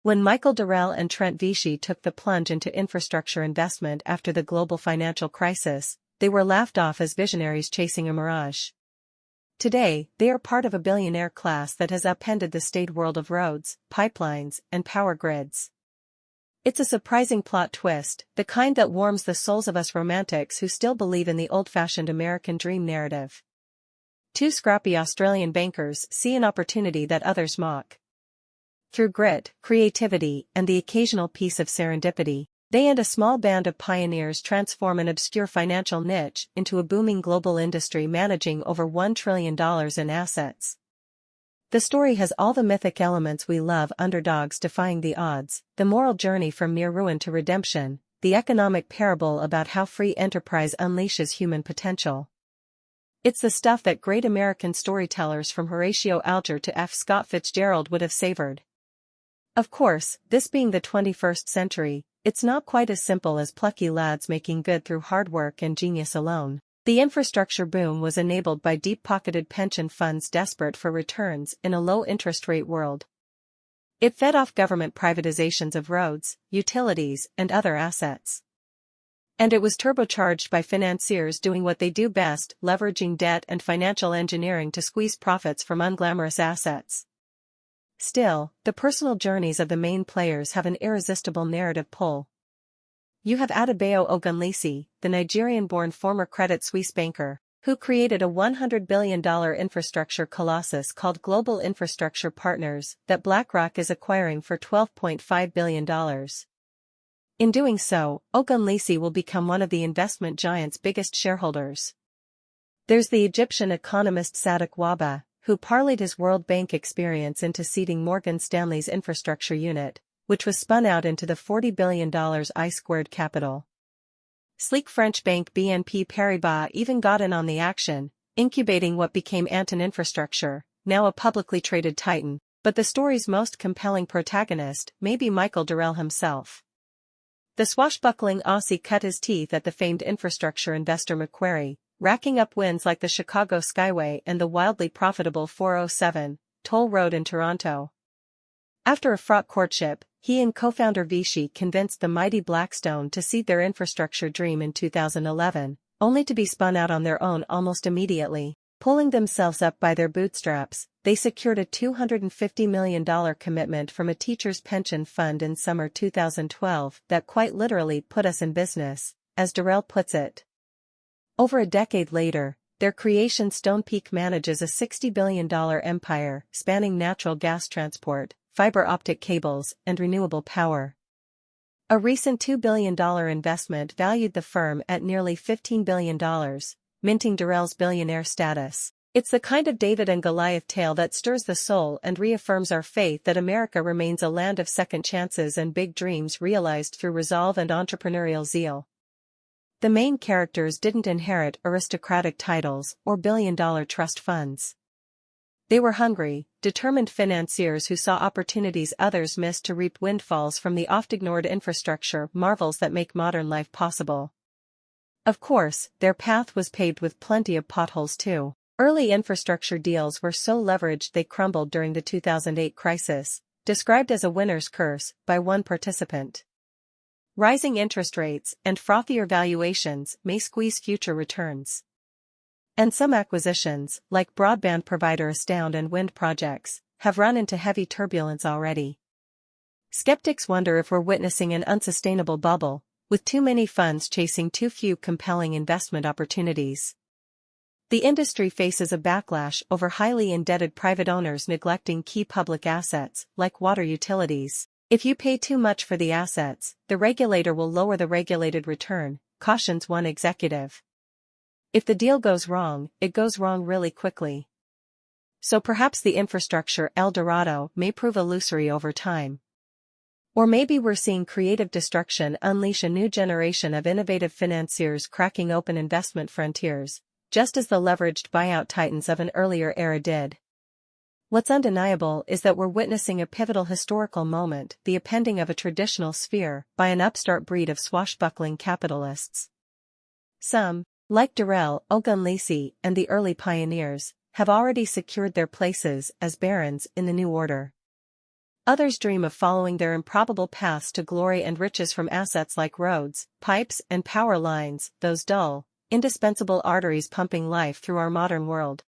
When Michael Dorrell and Trent Vichie took the plunge into infrastructure investment after the global financial crisis, they were laughed off as visionaries chasing a mirage. Today, they are part of a billionaire class that has upended the staid world of roads, pipelines, and power grids. It's a surprising plot twist, the kind that warms the souls of us romantics who still believe in the old-fashioned American dream narrative. Two scrappy Australian bankers see an opportunity that others mock. Through grit, creativity, and the occasional piece of serendipity, they and a small band of pioneers transform an obscure financial niche into a booming global industry managing over $1 trillion in assets. The story has all the mythic elements we love: underdogs defying the odds, the moral journey from near ruin to redemption, the economic parable about how free enterprise unleashes human potential. It's the stuff that great American storytellers from Horatio Alger to F. Scott Fitzgerald would have savored. Of course, this being the 21st century, it's not quite as simple as plucky lads making good through hard work and genius alone. The infrastructure boom was enabled by deep-pocketed pension funds desperate for returns in a low-interest rate world. It fed off government privatizations of roads, utilities, and other assets. And it was turbocharged by financiers doing what they do best, leveraging debt and financial engineering to squeeze profits from unglamorous assets. Still, the personal journeys of the main players have an irresistible narrative pull. You have Adebayo Ogunlesi, the Nigerian-born former Credit Suisse banker, who created a $100 billion infrastructure colossus called Global Infrastructure Partners that BlackRock is acquiring for $12.5 billion. In doing so, Ogunlesi will become one of the investment giant's biggest shareholders. There's the Egyptian economist Sadiq Wahba, who parlayed his World Bank experience into seeding Morgan Stanley's infrastructure unit, which was spun out into the $40 billion I-squared capital. Sleek French bank BNP Paribas even got in on the action, incubating what became Antin Infrastructure, now a publicly traded titan, but the story's most compelling protagonist may be Michael Dorrell himself. The swashbuckling Aussie cut his teeth at the famed infrastructure investor Macquarie, racking up wins like the Chicago Skyway and the wildly profitable 407 toll road in Toronto. After a fraught courtship, he and co-founder Vichie convinced the mighty Blackstone to seed their infrastructure dream in 2011, only to be spun out on their own almost immediately. Pulling themselves up by their bootstraps, they secured a $250 million commitment from a teacher's pension fund in summer 2012 that quite literally put us in business, as Dorrell puts it. Over a decade later, their creation Stonepeak manages a $60 billion empire spanning natural gas transport, fiber optic cables, and renewable power. A recent $2 billion investment valued the firm at nearly $15 billion, minting Dorrell's billionaire status. It's the kind of David and Goliath tale that stirs the soul and reaffirms our faith that America remains a land of second chances and big dreams realized through resolve and entrepreneurial zeal. The main characters didn't inherit aristocratic titles or billion-dollar trust funds. They were hungry, determined financiers who saw opportunities others missed to reap windfalls from the oft-ignored infrastructure marvels that make modern life possible. Of course, their path was paved with plenty of potholes too. Early infrastructure deals were so leveraged they crumbled during the 2008 crisis, described as a winner's curse by one participant. Rising interest rates and frothier valuations may squeeze future returns. And some acquisitions, like broadband provider Astound and wind projects, have run into heavy turbulence already. Skeptics wonder if we're witnessing an unsustainable bubble, with too many funds chasing too few compelling investment opportunities. The industry faces a backlash over highly indebted private owners neglecting key public assets, like water utilities. If you pay too much for the assets, the regulator will lower the regulated return, cautions one executive. If the deal goes wrong, it goes wrong really quickly. So perhaps the infrastructure El Dorado may prove illusory over time. Or maybe we're seeing creative destruction unleash a new generation of innovative financiers cracking open investment frontiers, just as the leveraged buyout titans of an earlier era did. What's undeniable is that we're witnessing a pivotal historical moment, the upending of a traditional sphere by an upstart breed of swashbuckling capitalists. Some, like Dorrell, Ogunlesi, and the early pioneers, have already secured their places as barons in the new order. Others dream of following their improbable paths to glory and riches from assets like roads, pipes, and power lines, those dull, indispensable arteries pumping life through our modern world.